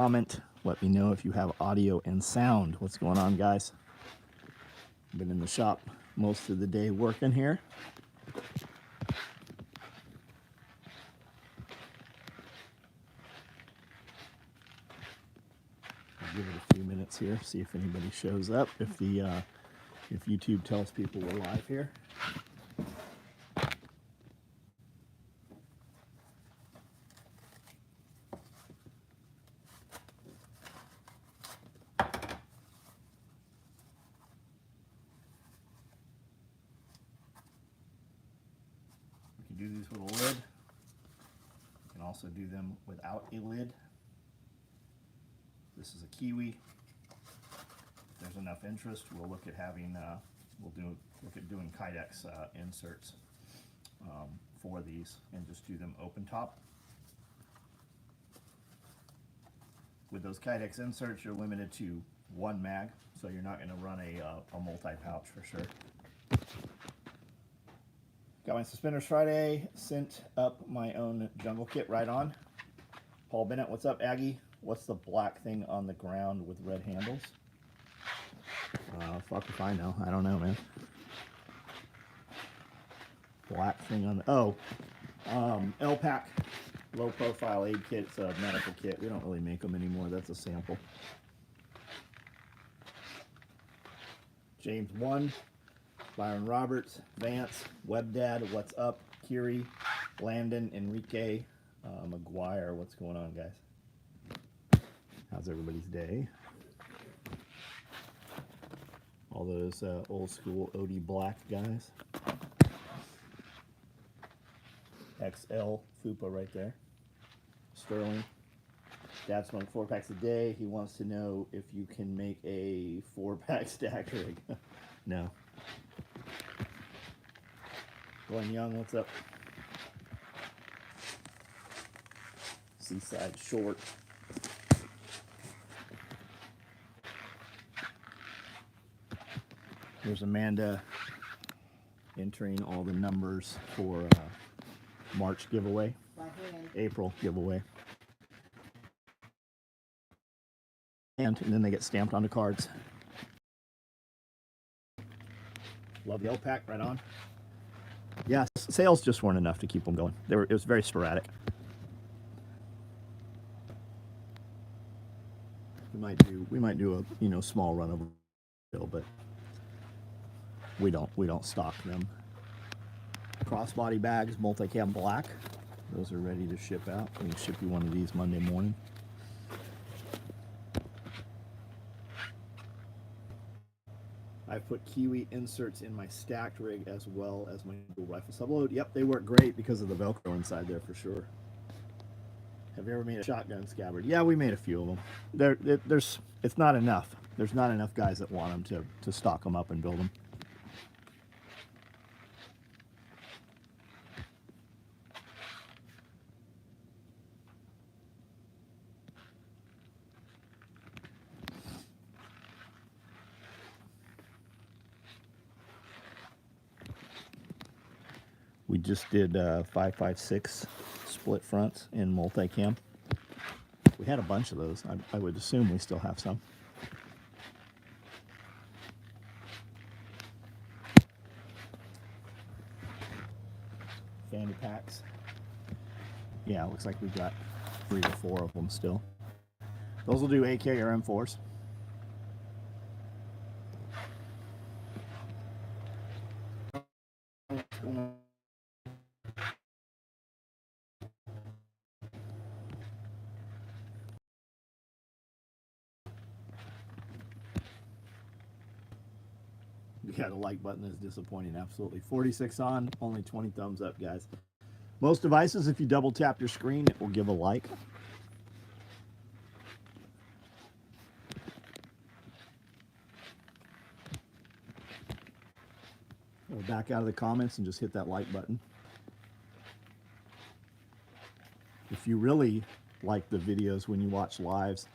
Comment. Let me know if you have audio and sound. What's going on, guys? Been in the shop most of the day working here. I'll give it a few minutes here, see if anybody shows up. If YouTube tells people we're live here. Do these with a lid. You can also do them without a lid. This is a kiwi. If there's enough interest, we'll look at having look at doing Kydex inserts for these and just do them open top. With those Kydex inserts, you're limited to one mag, so you're not going to run a multi-pouch for sure. Got my suspenders Friday, sent up my own jungle kit right on. Paul Bennett, what's up, Aggie? What's the black thing on the ground with red handles? Fuck if I know. I don't know, man. Black thing on the, LPAC, low profile aid kit. It's a medical kit. We don't really make them anymore. That's a sample. James 1. Byron Roberts, Vance, Webdad, what's up? Kiri, Landon, Enrique, McGuire, what's going on, guys? How's everybody's day? All those old school OD Black guys. XL Fupa right there. Sterling. Dad smoked 4 packs a day. He wants to know if you can make a 4-pack stack rig. No. Glenn Young, what's up? Seaside Short. Here's Amanda entering all the numbers for March giveaway, April giveaway. And then they get stamped onto cards. Love the LPAC, right on. Yes, sales just weren't enough to keep them going. It was very sporadic. We might do a small run of bill, but we don't stock them. Crossbody bags, multicam black. Those are ready to ship out. We can ship you one of these Monday morning. I've put Kiwi inserts in my stacked rig as well as my dual rifle subload. Yep, they work great because of the Velcro inside there for sure. Have you ever made a shotgun scabbard? Yeah, we made a few of them. It's not enough. There's not enough guys that want them to stock them up and build them. We just did 5.56 split fronts in multicam. We had a bunch of those. I would assume we still have some. Fanny packs. Yeah, it looks like we've got 3 or 4 of them still. Those will do AK or M4s. Yeah, the like button is disappointing, absolutely. 46 on, only 20 thumbs up, guys. Most devices, if you double tap your screen, it will give a like. We'll back out of the comments and just hit that like button. If you really like the videos when you watch lives,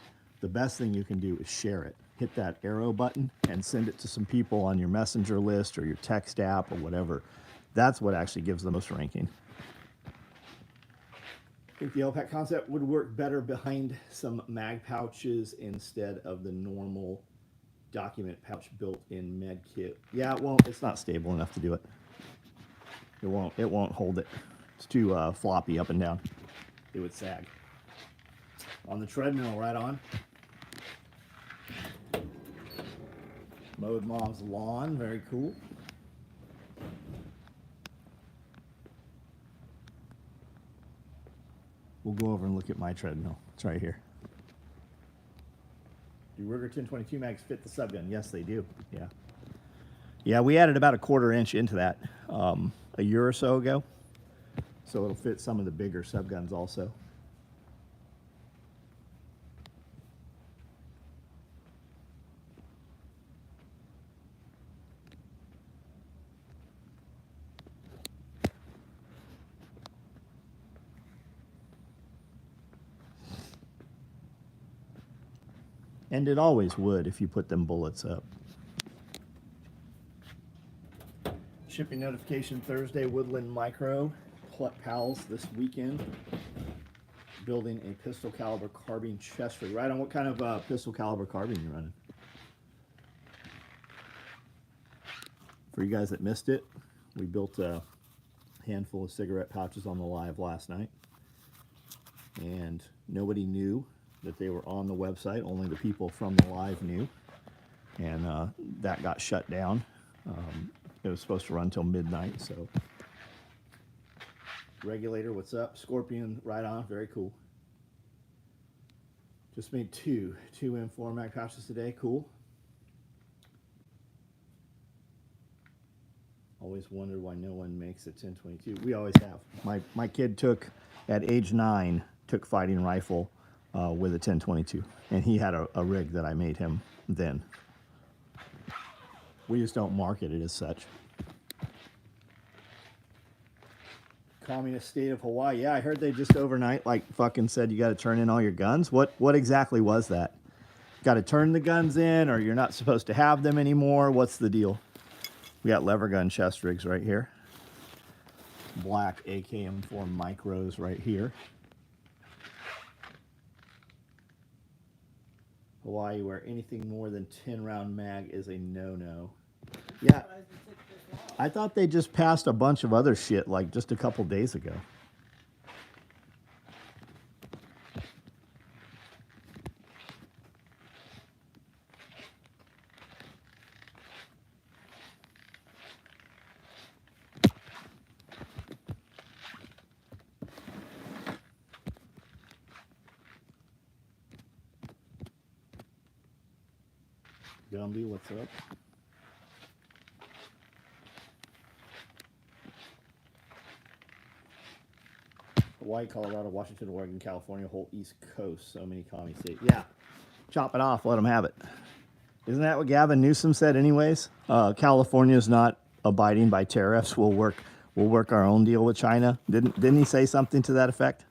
the best thing you can do is share it. Hit that arrow button and send it to some people on your messenger list or your text app or whatever. That's what actually gives the most ranking. I think the LPAC concept would work better behind some mag pouches instead of the normal document pouch built in med kit. Yeah, it won't. It's not stable enough to do it. It won't. It won't hold it. It's too floppy up and down. It would sag. On the treadmill, right on. Mowed mom's lawn. Very cool. We'll go over and look at my treadmill. It's right here. Do Ruger 1022 mags fit the subgun? Yes, they do. Yeah. Yeah, we added about a 1/4 inch into that a year or so ago. So it'll fit some of the bigger subguns also. And it always would if you put them bullets up. Shipping notification Thursday, Woodland Micro, pals this weekend. Building a pistol caliber carbine chest rig. Right on, what kind of pistol caliber carbine you running? For you guys that missed it, we built a handful of cigarette pouches on the live last night. And nobody knew that they were on the website. Only the people from the live knew. And that got shut down. It was supposed to run till midnight, so. Regulator, what's up? Scorpion, right on, very cool. Just made two M4 mag pouches today, cool. Always wondered why no one makes a 1022. We always have. My kid took, at age 9, took fighting rifle with a 1022, and he had a rig that I made him then. We just don't market it as such. Communist state of Hawaii. Yeah, I heard they just overnight like fucking said you got to turn in all your guns. What exactly was that? Got to turn the guns in, or you're not supposed to have them anymore? What's the deal? We got lever gun chest rigs right here. Black AKM4 micros right here. Hawaii, where anything more than 10-round mag is a no-no. Yeah, I thought they just passed a bunch of other shit like just a couple days ago. Gumby, what's up? Hawaii, Colorado, Washington, Oregon, California, whole East Coast. So many commie states. Yeah, chop it off, let them have it. Isn't that what Gavin Newsom said anyways? California's not abiding by tariffs. We'll work our own deal with China. Didn't he say something to that effect?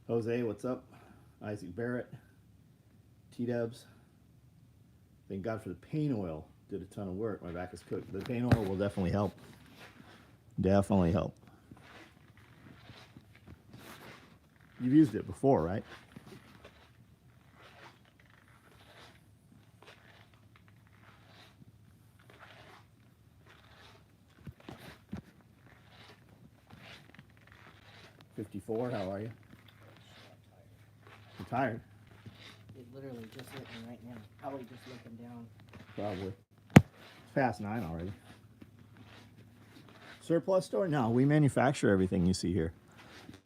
Jose, what's up? Isaac Barrett, T-Dubs. Thank God for the pain oil. Did a ton of work. My back is cooked. The pain oil will definitely help. Definitely help. You've used it before, right? $54, how are you? You're tired? It literally just hit me right now. Probably just looking down. Probably. It's past 9 already. Surplus store? No, we manufacture everything you see here.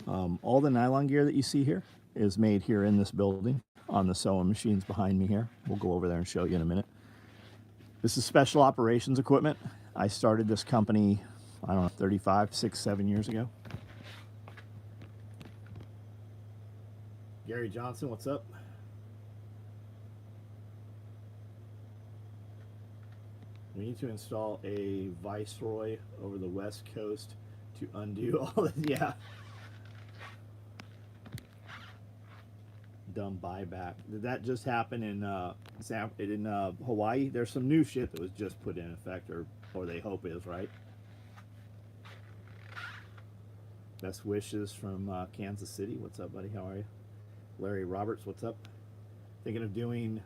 All the nylon gear that you see here is made here in this building on the sewing machines behind me here. We'll go over there and show you in a minute. This is special operations equipment. I started this company, I don't know, 35, 6, 7 years ago. Gary Johnson, what's up? We need to install a Viceroy over the West Coast to undo all this. Yeah. Dumb buyback. Did that just happen in Hawaii? There's some new shit that was just put in effect or or they hope is, right? Best wishes from Kansas City. What's up, buddy? How are you? Larry Roberts, what's up? Thinking of going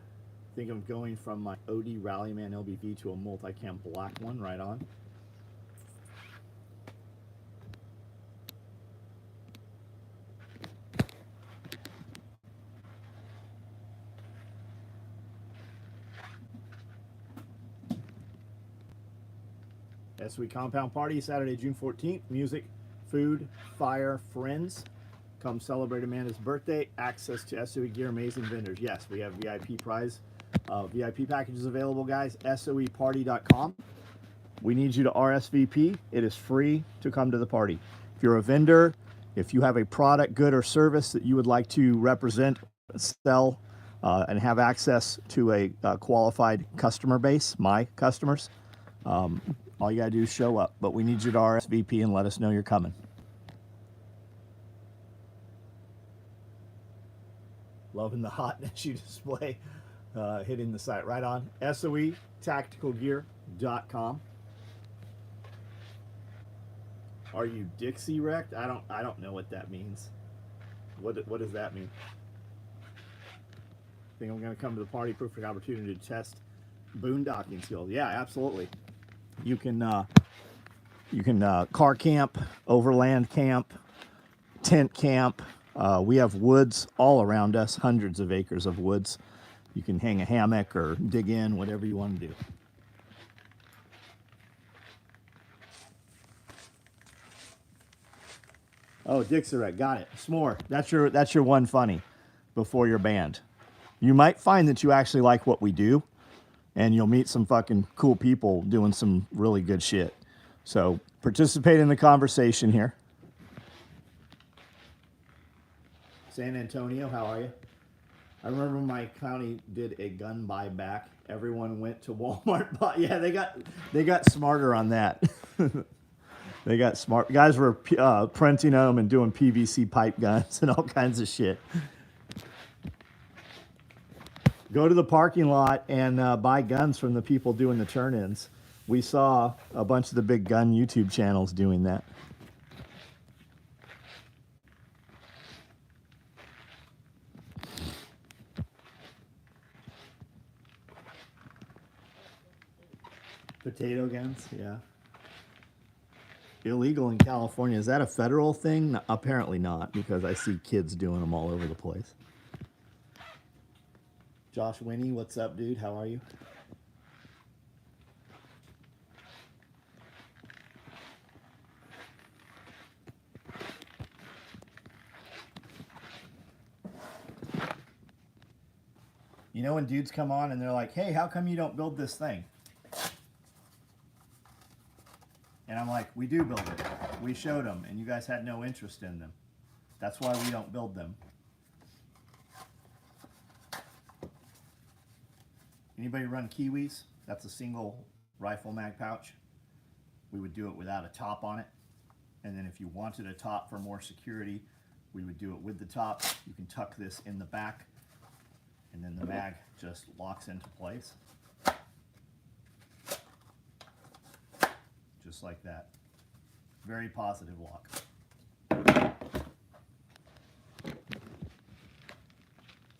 from my OD Rallyman LBV to a multicam black one. Right on. SOE Compound Party, Saturday, June 14th. Music, food, fire, friends. Come celebrate Amanda's birthday. Access to SOE gear, amazing vendors. Yes, we have VIP prize, VIP packages available, guys. SOEparty.com. We need you to RSVP. It is free to come to the party. If you're a vendor, if you have a product, good, or service that you would like to represent, sell, and have access to a qualified customer base, my customers, all you got to do is show up. But we need you to RSVP and let us know you're coming. Loving the hot issue display hitting the site. Right on. SOEtacticalgear.com. Are you Dixie wrecked? I don't know what that means. What does that mean? I think I'm going to come to the party. Perfect opportunity to test boondocking skills. Yeah, absolutely. You can car camp, overland camp, tent camp. We have woods all around us, hundreds of acres of woods. You can hang a hammock or dig in, whatever you want to do. Oh, Dixerect, got it. S'more, that's your one funny before you're banned. You might find that you actually like what we do, and you'll meet some fucking cool people doing some really good shit. So participate in the conversation here. San Antonio, how are you? I remember my county did a gun buyback. Everyone went to Walmart. Yeah, they got smarter on that. They got smart. Guys were printing them and doing PVC pipe guns and all kinds of shit. Go to the parking lot and buy guns from the people doing the turn-ins. We saw a bunch of the big gun YouTube channels doing that. Potato guns, yeah. Illegal in California. Is that a federal thing? No, apparently not, because I see kids doing them all over the place. Josh Winnie, what's up, dude? How are you? You know when dudes come on and they're like, hey, how come you don't build this thing? And I'm like, we do build it. We showed them, and you guys had no interest in them. That's why we don't build them. Anybody run Kiwis? That's a single rifle mag pouch. We would do it without a top on it. And then if you wanted a top for more security, we would do it with the top. You can tuck this in the back, and then the mag just locks into place. Just like that. Very positive lock.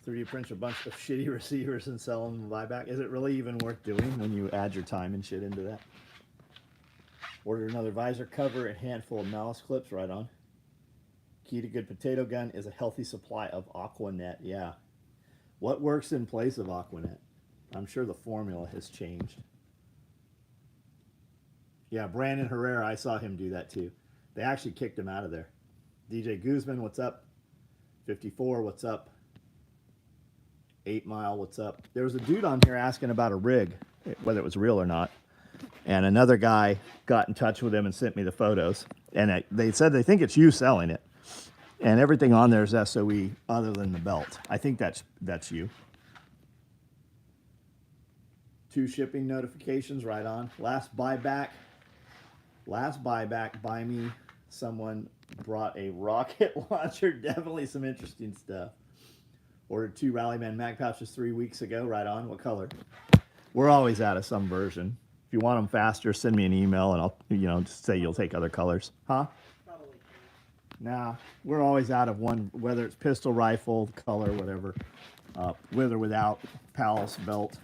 3D print a bunch of shitty receivers and sell them and buy back. Is it really even worth doing when you add your time and shit into that? Order another visor cover, a handful of malice clips. Right on. Key to good potato gun is a healthy supply of Aquanet. Yeah. What works in place of Aquanet? I'm sure the formula has changed. Yeah, Brandon Herrera, I saw him do that too. They actually kicked him out of there. DJ Guzman, what's up? 54, what's up? 8 Mile, what's up? There was a dude on here asking about a rig, whether it was real or not. And another guy got in touch with him and sent me the photos. And they said they think it's you selling it. And everything on there is SOE other than the belt. I think that's you. 2 shipping notifications, right on. Last buyback, buy me. Someone brought a rocket launcher. Definitely some interesting stuff. Ordered 2 Rallyman mag pouches 3 weeks ago. Right on. What color? We're always out of some version. If you want them faster, send me an email and I'll, just say you'll take other colors. Huh? Probably. Nah, we're always out of one, whether it's pistol, rifle, color, whatever. With or without Palace belt.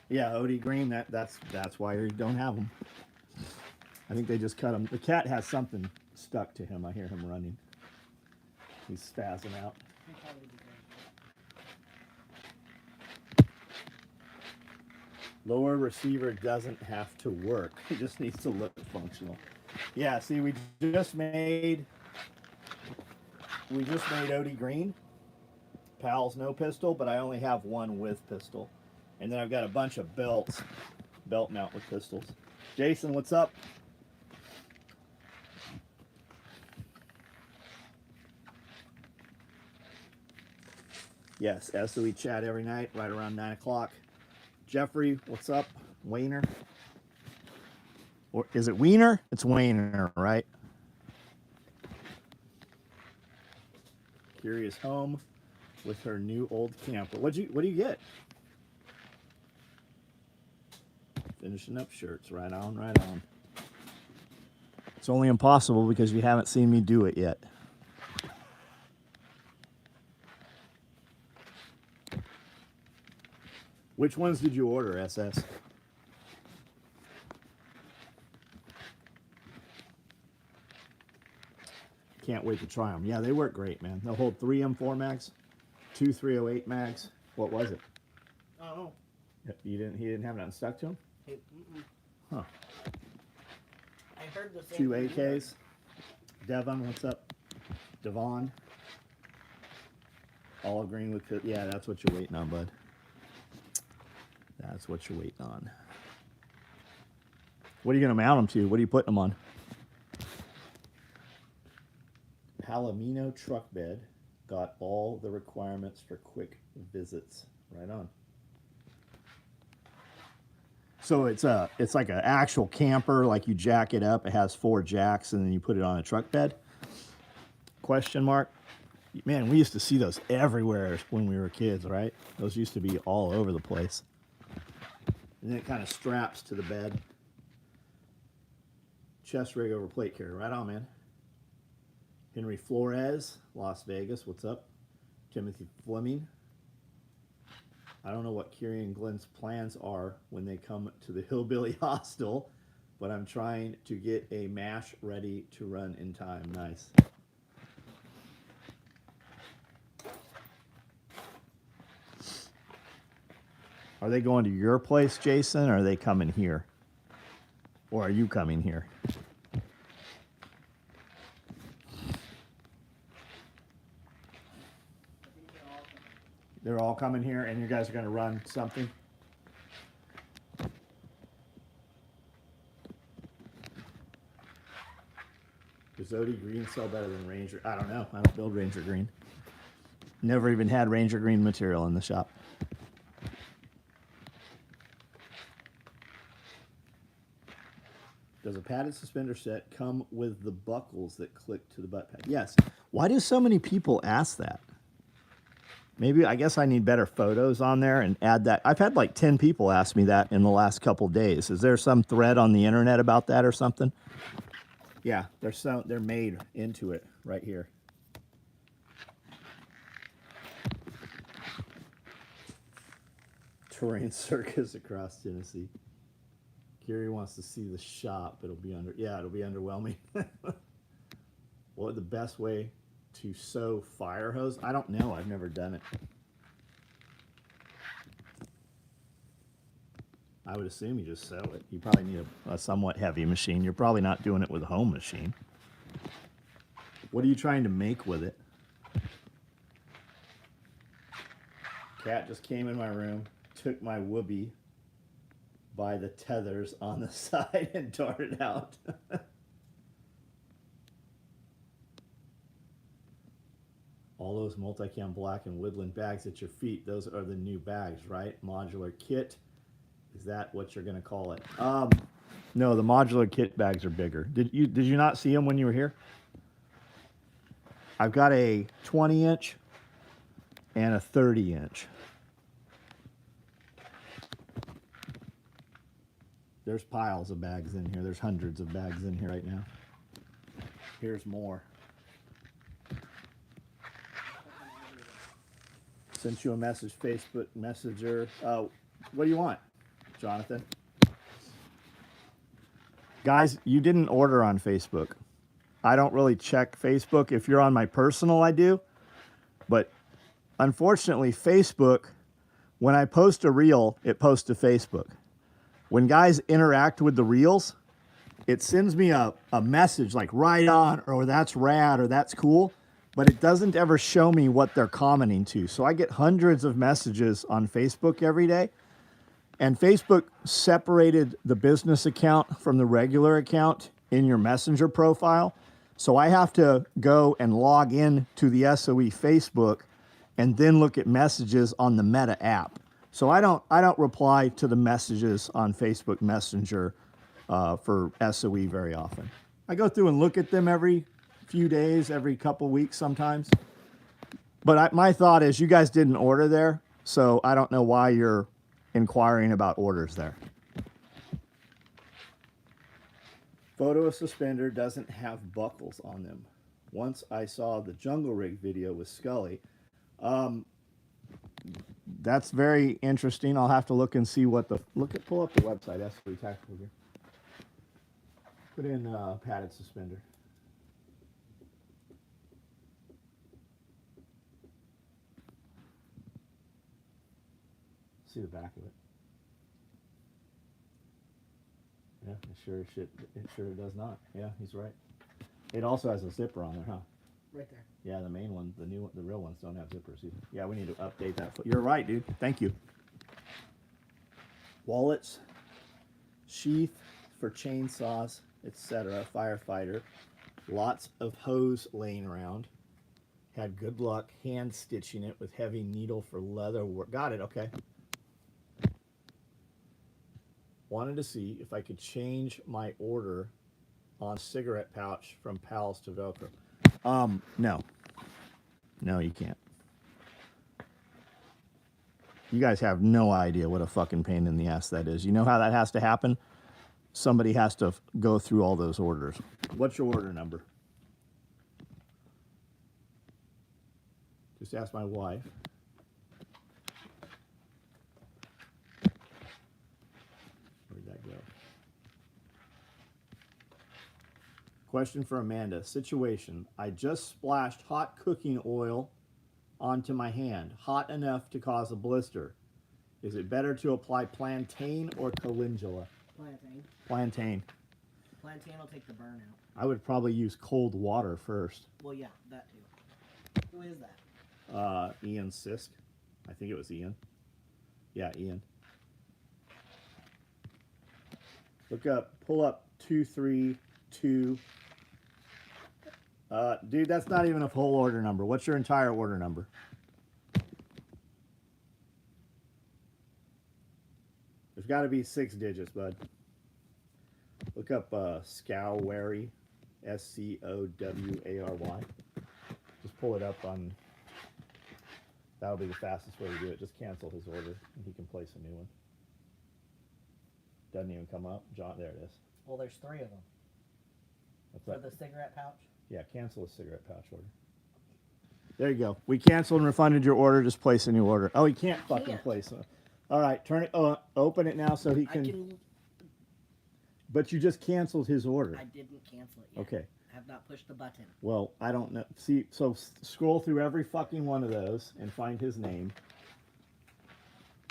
Yeah, OD green. That's why you don't have them. I think they just cut him. The cat has something stuck to him. I hear him running. He's spazzing out. He'll probably be good. Lower receiver doesn't have to work. It just needs to look functional. Yeah, see, we just made OD green. Pal's no pistol, but I only have one with pistol. And then I've got a bunch of belts, belt mount with pistols. Jason, what's up? Yes, SOE chat every night, right around 9 o'clock. Jeffrey, what's up? Wayner? Or is it Wiener? It's Wayner, right? Curious home with her new old camper. What do you get? Finishing up shirts. Right on, right on. It's only impossible because you haven't seen me do it yet. Which ones did you order, SS? Can't wait to try them. Yeah, they work great, man. They'll hold 3 M4 mags, 2 308 mags. What was it? Oh. He didn't have nothing stuck to him? Huh. I heard the same 2 thing. AKs. Devon, what's up? Devon. All green with, yeah, that's what you're waiting on, bud. That's what you're waiting on. What are you going to mount them to? What are you putting them on? Palomino truck bed. Got all the requirements for quick visits. Right on. So it's like an actual camper, like you jack it up. It has 4 jacks, and then you put it on a truck bed. Question mark. Man, we used to see those everywhere when we were kids, right? Those used to be all over the place. And then it kind of straps to the bed. Chest rig over plate carrier. Right on, man. Henry Flores, Las Vegas. What's up? Timothy Fleming. I don't know what Kieran and Glenn's plans are when they come to the Hillbilly Hostel, but I'm trying to get a MASH ready to run in time. Nice. Are they going to your place, Jason, or are they coming here? Or are you coming here? They're all coming here, and you guys are going to run something? Does OD green sell better than Ranger? I don't know. I don't build Ranger green. Never even had Ranger green material in the shop. Does a padded suspender set come with the buckles that click to the butt pad? Yes. Why do so many people ask that? Maybe, I guess I need better photos on there and add that. I've had like 10 people ask me that in the last couple days. Is there some thread on the internet about that or something? Yeah, they're made into it right here. Terrain circus across Tennessee. Gary wants to see the shop. It'll be underwhelming. What the best way to sew fire hose? I don't know. I've never done it. I would assume you just sew it. You probably need a somewhat heavy machine. You're probably not doing it with a home machine. What are you trying to make with it? Cat just came in my room, took my whoopee by the tethers on the side and darted out. All those multicam black and woodland bags at your feet, those are the new bags, right? Modular kit. Is that what you're going to call it? No, the modular kit bags are bigger. Did you not see them when you were here? I've got a 20-inch and a 30-inch. There's piles of bags in here. There's hundreds of bags in here right now. Here's more. Sent you a message, Facebook Messenger. What do you want, Jonathan? Guys, you didn't order on Facebook. I don't really check Facebook. If you're on my personal, I do. But unfortunately, Facebook, when I post a reel, it posts to Facebook. When guys interact with the reels, it sends me a message like right on, or that's rad, or that's cool, but it doesn't ever show me what they're commenting to. So I get hundreds of messages on Facebook every day. And Facebook separated the business account from the regular account in your Messenger profile. So I have to go and log in to the SOE Facebook and then look at messages on the Meta app. So I don't reply to the messages on Facebook Messenger for SOE very often. I go through and look at them every few days, every couple weeks sometimes. But my thought is you guys didn't order there, so I don't know why you're inquiring about orders there. Photo suspender doesn't have buckles on them. Once I saw the jungle rig video with Scully. That's very interesting. I'll have to look and see what pull up the website, SOE Tactical Gear. Put in padded suspender. See the back of it. Yeah, it sure does not. Yeah, he's right. It also has a zipper on there, huh? Right there. Yeah, the main one, the real ones don't have zippers either. Yeah, we need to update that. You're right, dude. Thank you. Wallets, sheath for chainsaws, etc. Firefighter. Lots of hose laying around. Had good luck hand stitching it with heavy needle for leather work. Got it, okay. Wanted to see if I could change my order on cigarette pouch from PALS to Velcro. No. No, you can't. You guys have no idea what a fucking pain in the ass that is. You know how that has to happen? Somebody has to go through all those orders. What's your order number? Just ask my wife. Where'd that go? Question for Amanda. Situation. I just splashed hot cooking oil onto my hand. Hot enough to cause a blister. Is it better to apply plantain or calendula? Plantain. Plantain. Plantain will take the burn out. I would probably use cold water first. Well, yeah, that too. Who is that? Ian Sisk. I think it was Ian. Yeah, Ian. Pull up 232. Dude, that's not even a full order number. What's your entire order number? There's got to be 6 digits, bud. Look up Scowary, SCOWARY. Just pull it up on. That'll be the fastest way to do it. Just cancel his order, and he can place a new one. Doesn't even come up. John, there it is. Well, there's 3 of them. What's For that? the cigarette pouch? Yeah, cancel a cigarette pouch order. There you go. We canceled and refunded your order. Just place a new order. Oh, he can't fucking place one. All right, turn it. Open it now so he can. But you just canceled his order. I didn't cancel it yet. Okay. I have not pushed the button. Well, I don't know. See, so scroll through every fucking one of those and find his name.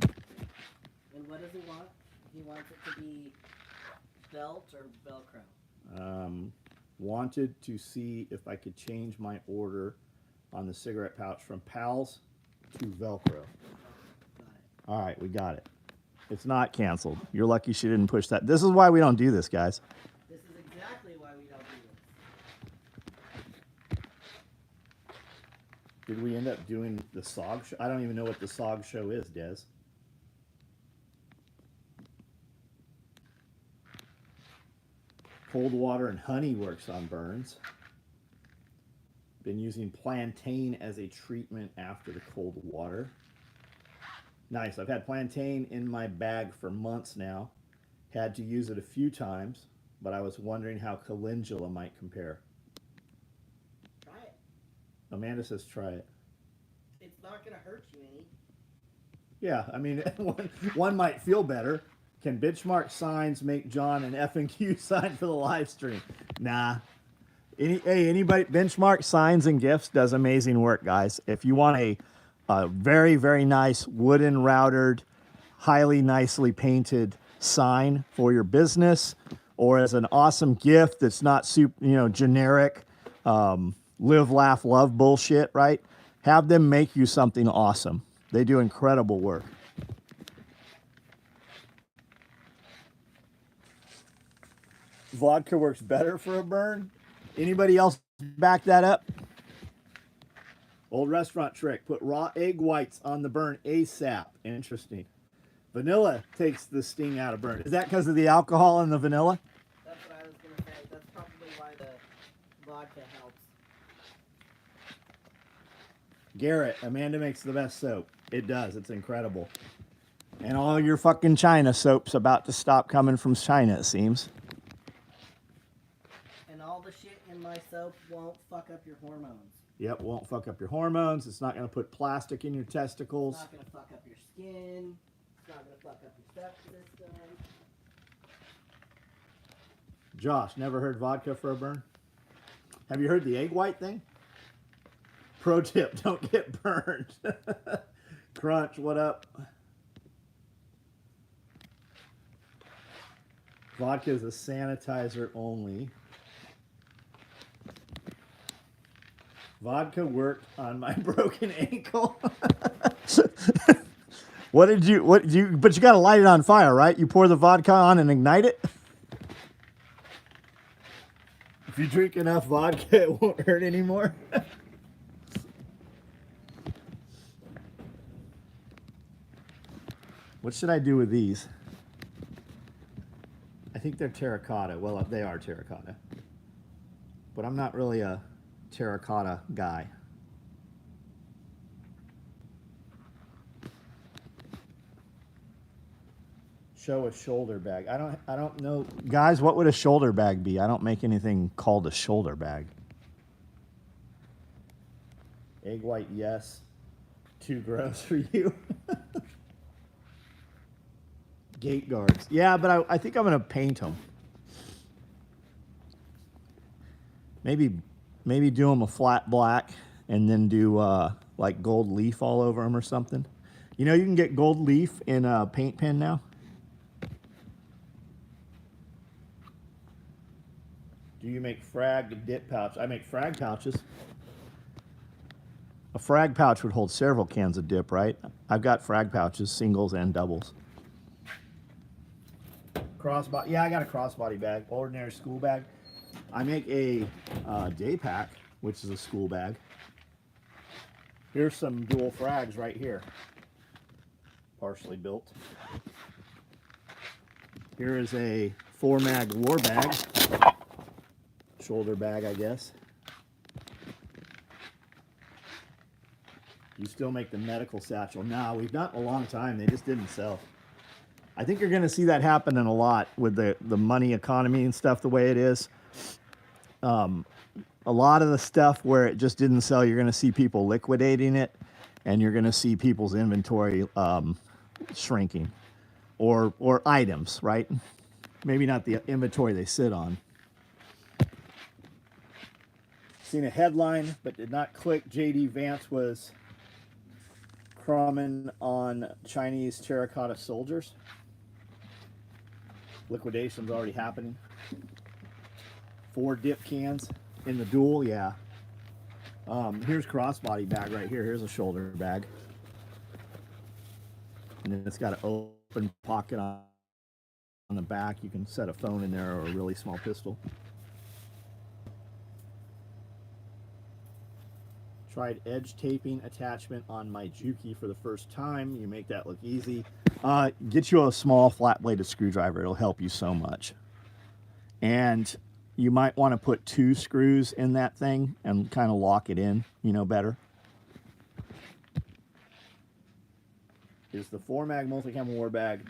And what does he want? He wants it to be belt or Velcro. Wanted to see if I could change my order on the cigarette pouch from PALS to Velcro. Got it. All right, we got it. It's not canceled. You're lucky she didn't push that. This is why we don't do this, guys. This is exactly why we don't do this. Did we end up doing the SOG show? I don't even know what the SOG show is, Des. Cold water and honey works on burns. Been using plantain as a treatment after the cold water. Nice. I've had plantain in my bag for months now, Had to use it a few times, but I was wondering how calendula might compare. Try it. Amanda says try it. It's not gonna hurt you any. Yeah, I mean, one might feel better. Can Benchmark Signs make John an F&Q sign for the live stream? Nah. Anybody, Benchmark Signs and Gifts does amazing work, guys. If you want a very, very nice wooden routered, highly nicely painted sign for your business, or as an awesome gift that's not super, generic, live, laugh, love bullshit, right? Have them make you something awesome. They do incredible work. Vodka works better for a burn. Anybody else back that up? Old restaurant trick. Put raw egg whites on the burn ASAP. Interesting. Vanilla takes the sting out of burn. Is that because of the alcohol in the vanilla? That's what I was gonna say. That's probably why the vodka helps. Garrett, Amanda makes the best soap. It does. It's incredible. And all your fucking China soap's about to stop coming from China, it seems. And all the shit in my soap won't fuck up your hormones. Yep, won't fuck up your hormones. It's not going to put plastic in your testicles. It's not gonna fuck up your skin. It's not gonna fuck up your septic system. Josh, never heard vodka for a burn? Have you heard the egg white thing? Pro tip, don't get burned. Crunch, what up? Vodka is a sanitizer only. Vodka worked on my broken ankle. But you got to light it on fire, right? You pour the vodka on and ignite it. If you drink enough vodka, it won't hurt anymore. What should I do with these? I think they're terracotta. Well, they are terracotta. But I'm not really a terracotta guy. Show a shoulder bag. I don't know. Guys, what would a shoulder bag be? I don't make anything called a shoulder bag. Egg white, yes. Too gross for you. Gate guards. Yeah, but I think I'm going to paint them. Maybe do them a flat black and then do like gold leaf all over them or something. You know, you can get gold leaf in a paint pen now. Do you make frag dip pouch? I make frag pouches. A frag pouch would hold several cans of dip, right? I've got frag pouches, singles and doubles. Crossbody, yeah, I got a crossbody bag, ordinary school bag. I make a day pack, which is a school bag. Here's some dual frags right here, partially built. Here is a 4-mag war bag, shoulder bag, I guess. You still make the medical satchel? No, we've not in a long time. They just didn't sell. I think you're going to see that happening a lot with the money economy and stuff the way it is. A lot of the stuff where it just didn't sell, you're going to see people liquidating it, and you're going to see people's inventory shrinking, or items, right? Maybe not the inventory they sit on. Seen a headline, but did not click. JD Vance was crumbing on Chinese terracotta soldiers. Liquidation's already happening. 4 dip cans in the duel, yeah. Here's crossbody bag right here. Here's a shoulder bag. And then it's got an open pocket on the back. You can set a phone in there or a really small pistol. Tried edge taping attachment on my Juki for the first time. You make that look easy. Get you a small flat bladed screwdriver. It'll help you so much. And you might want to put 2 screws in that thing and kind of lock it in, better. Is the 4-mag multi-cam war bag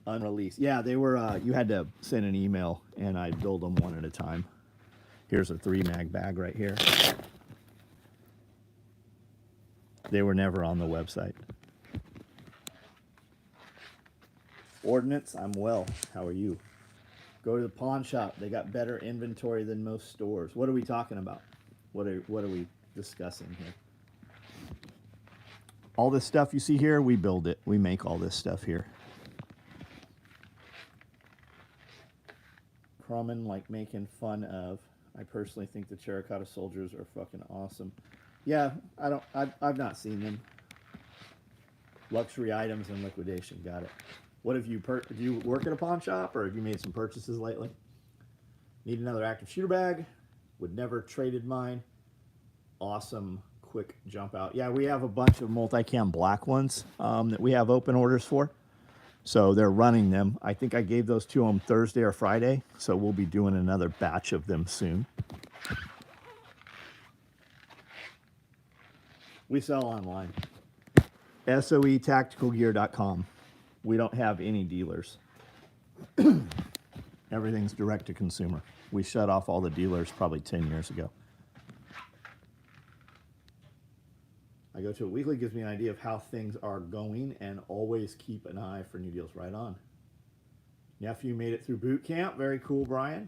unreleased. Yeah, they were. You had to send an email, and I'd build them one at a time. Here's a 3 mag bag right here. They were never on the website. Ordnance, I'm well. How are you? Go to the pawn shop. They got better inventory than most stores. What are we talking about? What are we discussing here? All this stuff you see here, we build it. We make all this stuff here. Crumman, like making fun of. I personally think the terracotta soldiers are fucking awesome. Yeah, I've not seen them. Luxury items and liquidation. Got it. What have you do you work at a pawn shop, or have you made some purchases lately? Need another active shooter bag. Would never traded mine. Awesome quick jump out. Yeah, we have a bunch of multicam black ones that we have open orders for. So they're running them. I think I gave those to them Thursday or Friday. So we'll be doing another batch of them soon. We sell online. SOEtacticalgear.com. We don't have any dealers. Everything's direct to consumer. We shut off all the dealers probably 10 years ago. I go to it weekly, gives me an idea of how things are going, and always keep an eye for new deals. Right on. Nephew made it through boot camp. Very cool, Brian.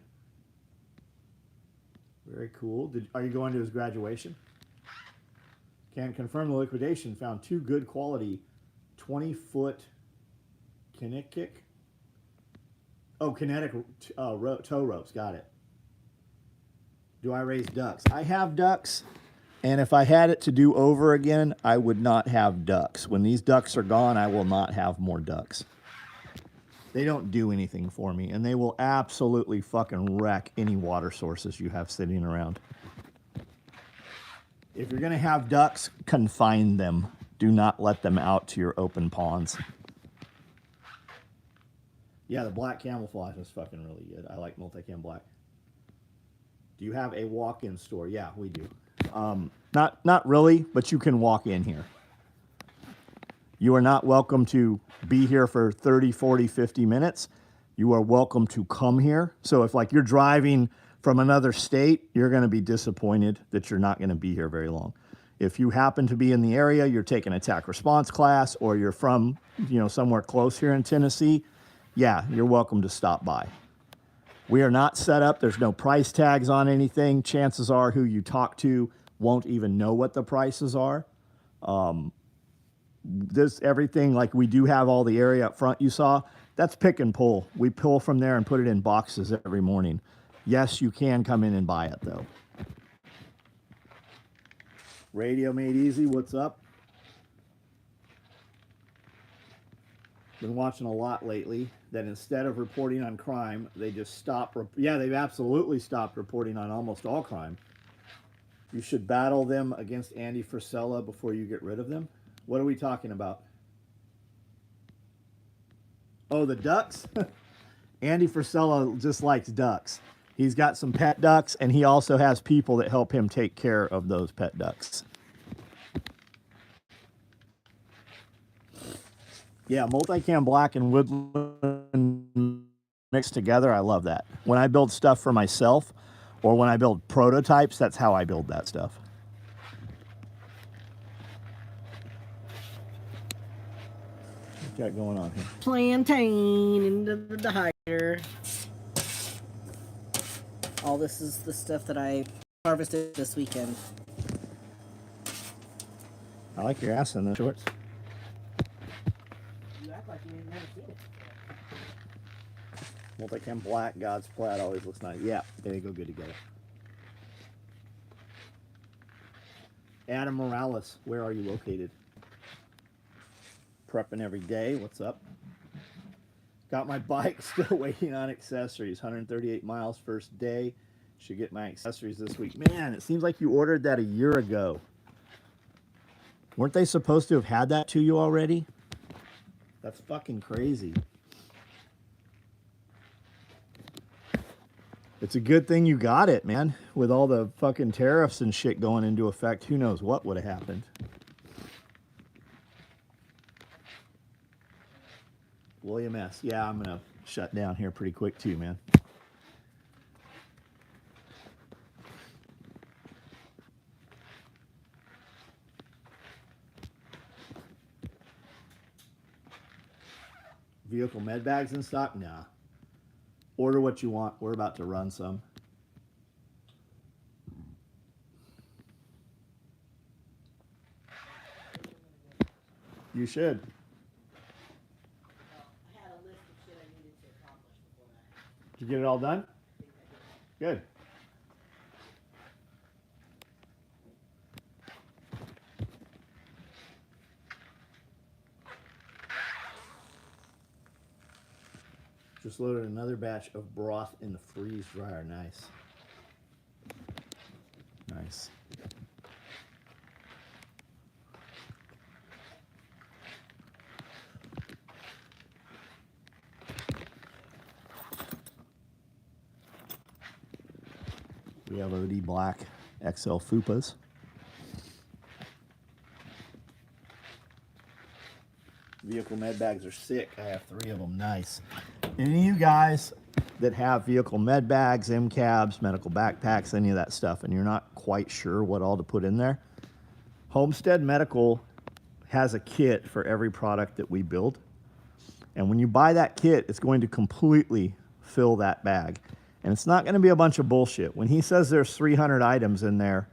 Very cool. Are you going to his graduation? Can confirm the liquidation. Found 2 good quality 20-foot kinetic. Oh, kinetic tow ropes. Got it. Do I raise ducks? I have ducks. And if I had it to do over again, I would not have ducks. When these ducks are gone, I will not have more ducks. They don't do anything for me, and they will absolutely fucking wreck any water sources you have sitting around. If you're going to have ducks, confine them. Do not let them out to your open ponds. Yeah, the black camouflage is fucking really good. I like multicam black. Do you have a walk-in store? Yeah, we do. Not really, but you can walk in here. You are not welcome to be here for 30, 40, 50 minutes. You are welcome to come here. So if like you're driving from another state, you're going to be disappointed that you're not going to be here very long. If you happen to be in the area, you're taking attack response class, or you're from, somewhere close here in Tennessee, yeah, you're welcome to stop by. We are not set up. There's no price tags on anything. Chances are who you talk to won't even know what the prices are. Everything, like we do have all the area up front you saw, that's pick and pull. We pull from there and put it in boxes every morning. Yes, you can come in and buy it though. Radio Made Easy, what's up? Been watching a lot lately that instead of reporting on crime, they just stop. Yeah, they've absolutely stopped reporting on almost all crime. You should battle them against Andy Frisella before you get rid of them. What are we talking about? Oh, the ducks? Andy Frisella just likes ducks. He's got some pet ducks, and he also has people that help him take care of those pet ducks. Yeah, multicam black and woodland mixed together, I love that. When I build stuff for myself, or when I build prototypes, that's how I build that stuff. What you got going on here? Plantain into the hider. All this is the stuff that I harvested this weekend. I like your ass in the shorts. You act like you've never seen it. Multicam black, God's plaid always looks nice. Yeah, they go good together. Adam Morales, where are you located? Prepping every day. What's up? Got my bike, still waiting on accessories. 138 miles first day. Should get my accessories this week. Man, it seems like you ordered that a year ago. Weren't they supposed to have had that to you already? That's fucking crazy. It's a good thing you got it, man. With all the fucking tariffs and shit going into effect, who knows what would have happened. William S. Yeah, I'm going to shut down here pretty quick too, man. Vehicle med bags in stock? Nah. Order what you want. We're about to run some. You should. Well, I had a list of shit I needed to accomplish before that. Did you get it all done? I think I did. Good. Just loaded another batch of broth in the freeze dryer. Nice. Nice. We have OD Black XL Fupas. Vehicle med bags are sick. I have 3 of them. Nice. Any of you guys that have vehicle med bags, MCABs, medical backpacks, any of that stuff, and you're not quite sure what all to put in there, Homestead Medical has a kit for every product that we build. And when you buy that kit, it's going to completely fill that bag. And it's not going to be a bunch of bullshit. When he says there's 300 items in there,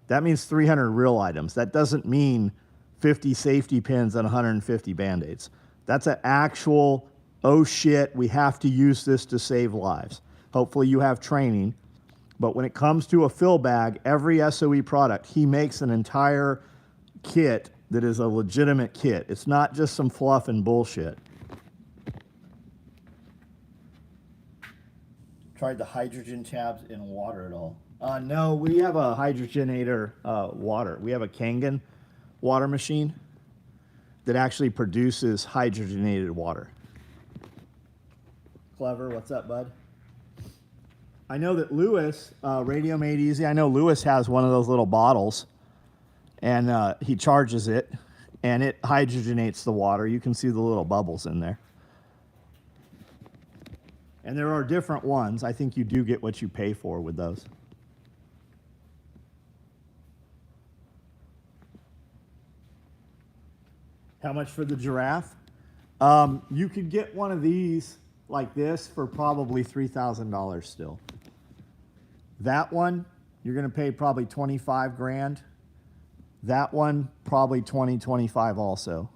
that means 300 real items. That doesn't mean 50 safety pins and 150 Band-Aids. That's an actual, oh shit, we have to use this to save lives. Hopefully you have training. But when it comes to a fill bag, every SOE product, he makes an entire kit that is a legitimate kit. It's not just some fluff and bullshit. Tried the hydrogen tabs in water at all? No, we have a hydrogenator water. We have a Kangen water machine that actually produces hydrogenated water. Clever, what's up, bud? I know that Lewis, Radio Made Easy, I know Lewis has one of those little bottles, and he charges it, and it hydrogenates the water. You can see the little bubbles in there. And there are different ones. I think you do get what you pay for with those. How much for the giraffe? You could get one of these like this for probably $3,000 still. That one, you're going to pay probably 25 grand. That one, probably 20, 25 also.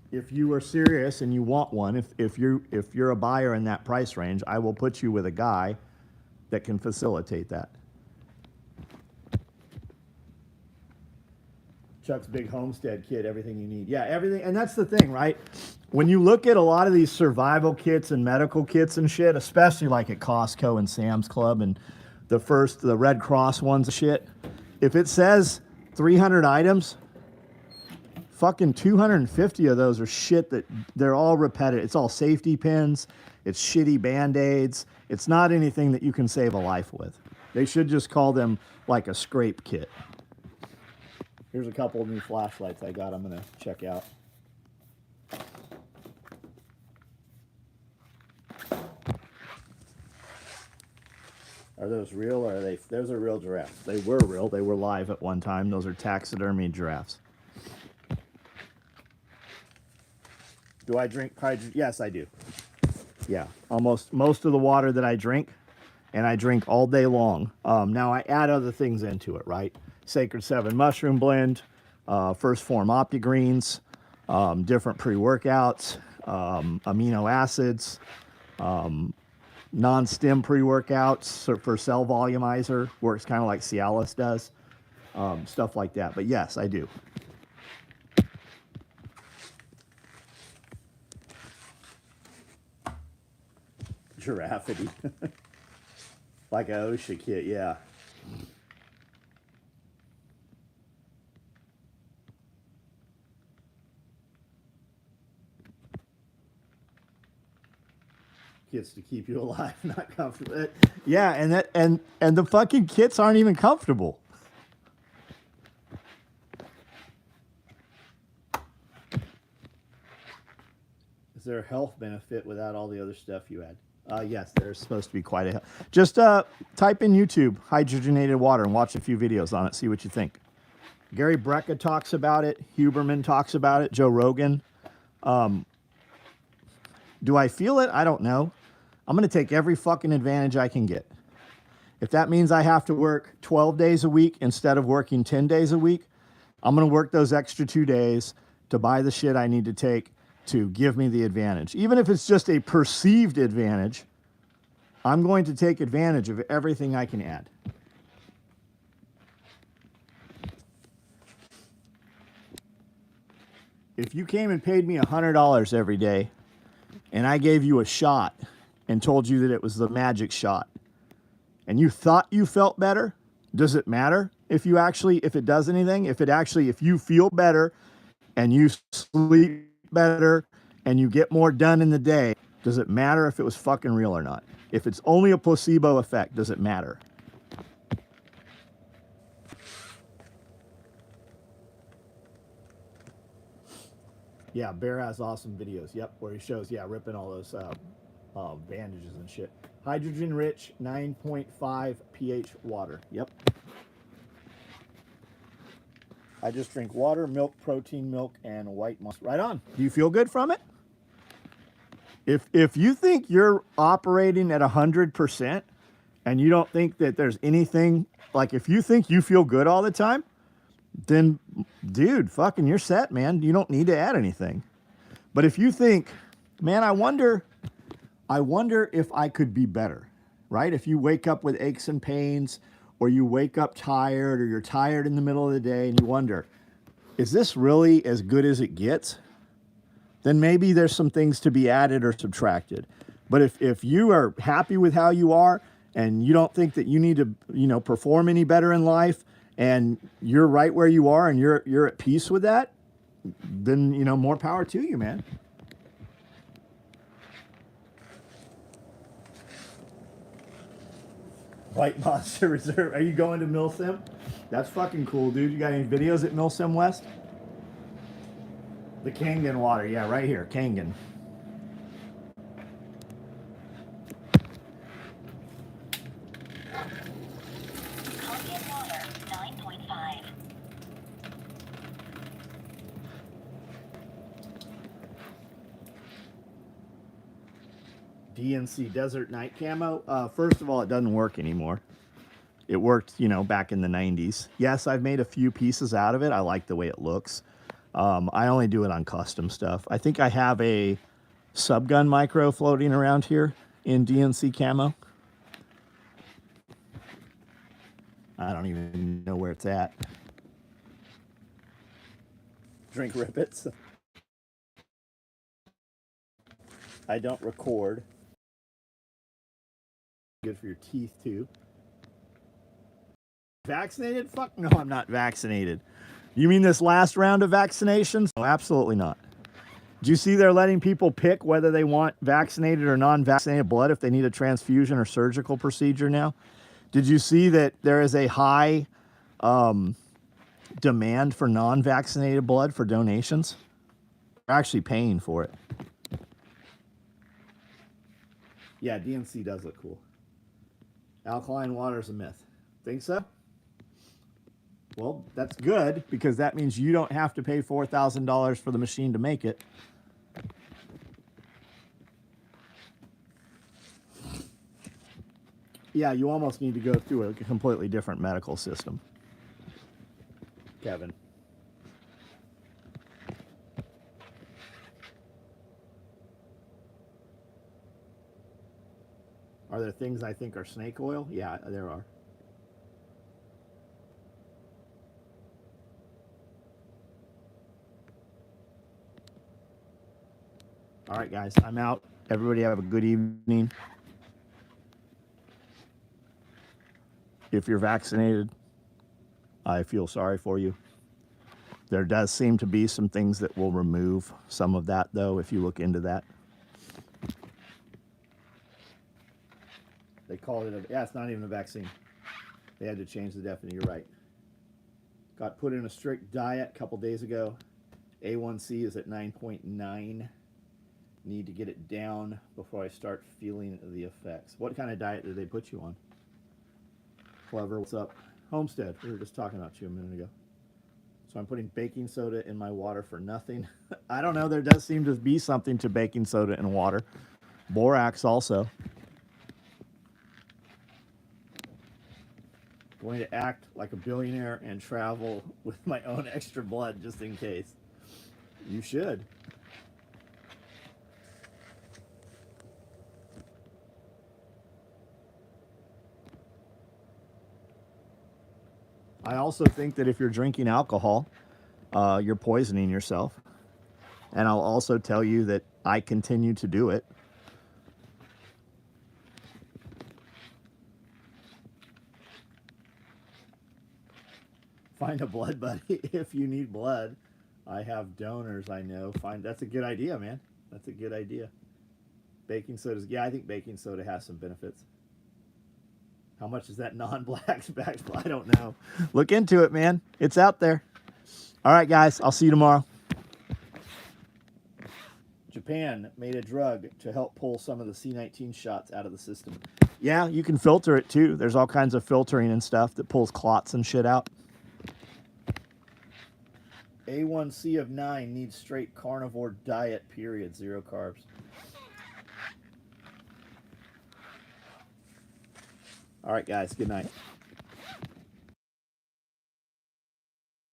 If you are serious and you want one, if you're a buyer in that price range, I will put you with a guy that can facilitate that. Chuck's big homestead kit, everything you need. Yeah, everything. And that's the thing, right? When you look at a lot of these survival kits and medical kits and shit, especially like at Costco and Sam's Club and the Red Cross ones and shit, if it says 300 items, fucking 250 of those are shit that they're all repetitive. It's all safety pins. It's shitty Band-Aids. It's not anything that you can save a life with. They should just call them like a scrape kit. Here's a couple of new flashlights I got. I'm going to check out. Are those real or are they? Those are real giraffes. They were real. They were live at one time. Those are taxidermy giraffes. Do I drink hydrogen? Yes, I do. Yeah, most of the water that I drink, and I drink all day long. Now I add other things into it, right? Sacred 7 mushroom blend, First Form OptiGreens, different pre-workouts, amino acids, non-stim pre-workouts for cell volumizer, works kind of like Cialis does, stuff like that. But yes, I do. Giraffity. Like a OSHA kit, yeah. Kits to keep you alive, not comfortable. Yeah, and the fucking kits aren't even comfortable. there a health benefit without all the other stuff you add? Yes, there's supposed to be quite a. Just type in YouTube hydrogenated water and watch a few videos on it. See what you think. Gary Brecka talks about it. Huberman talks about it. Joe Rogan. Do I feel it? I don't know. I'm going to take every fucking advantage I can get. If that means I have to work 12 days a week instead of working 10 days a week, I'm going to work those extra 2 days to buy the shit I need to take to give me the advantage. Even if it's just a perceived advantage, I'm going to take advantage of everything I can add. If you came and paid me $100 every day and I gave you a shot and told you that it was the magic shot and you thought you felt better, does it matter if it does anything? If you feel better and you sleep better and you get more done in the day, does it matter if it was fucking real or not? If it's only a placebo effect, does it matter? Yeah, Bear has awesome videos. Yep, where he shows, ripping all those bandages and shit. Hydrogen rich 9.5 pH water. Yep. I just drink water, milk, protein milk, and white moss. Right on. Do you feel good from it? If you think you're operating at 100% and you don't think that there's anything, like if you think you feel good all the time, then dude, fucking you're set, man. You don't need to add anything. But if you think, man, I wonder if I could be better, right? If you wake up with aches and pains, or you wake up tired, or you're tired in the middle of the day and you wonder, is this really as good as it gets? Then maybe there's some things to be added or subtracted. But if you are happy with how you are and you don't think that you need to, perform any better in life, and you're right where you are and you're at peace with that, then, more power to you, man. White Monster Reserve. Are you going to Milsim? That's fucking cool, dude. You got any videos at Milsim West? The Kangen water. Yeah, right here. Kangen. Kangen water, 9.5. DNC Desert Night Camo. First of all, it doesn't work anymore. It worked, back in the 90s. Yes, I've made a few pieces out of it. I like the way it looks. I only do it on custom stuff. I think I have a subgun micro floating around here in DNC camo. I don't even know where it's at. Drink Rippets. I don't record. Good for your teeth, too. Vaccinated? Fuck no, I'm not vaccinated. You mean this last round of vaccinations? No, absolutely not. Do you see they're letting people pick whether they want vaccinated or non-vaccinated blood if they need a transfusion or surgical procedure now? Did you see that there is a high demand for non-vaccinated blood for donations? They're actually paying for it. Yeah, DNC does look cool. Alkaline water is a myth. Think so? Well, that's good, because that means you don't have to pay $4,000 for the machine to make it. Yeah, you almost need to go through a completely different medical system. Kevin. Are there things I think are snake oil? Yeah, there are. All right, guys, I'm out. Everybody have a good evening. If you're vaccinated, I feel sorry for you. There does seem to be some things that will remove some of that, though, if you look into that. They called it it's not even a vaccine. They had to change the definition. You're right. Got put in a strict diet a couple days ago. A1C is at 9.9. Need to get it down before I start feeling the effects. What kind of diet did they put you on? Clever, what's up? Homestead, we were just talking about you a minute ago. So I'm putting baking soda in my water for nothing. I don't know, there does seem to be something to baking soda in water. Borax also. Going to act like a billionaire and travel with my own extra blood just in case. You should. I also think that if you're drinking alcohol, you're poisoning yourself. And I'll also tell you that I continue to do it. Find a blood buddy if you need blood. I have donors, I know. That's a good idea, man. That's a good idea. Baking soda, yeah, I think baking soda has some benefits. How much is that non-black back? I don't know. Look into it, man. It's out there. All right, guys. I'll see you tomorrow. Japan made a drug to help pull some of the C19 shots out of the system. Yeah, you can filter it too. There's all kinds of filtering and stuff that pulls clots and shit out. A1C of 9 needs straight carnivore diet, period. 0 carbs. All right, guys. Good night.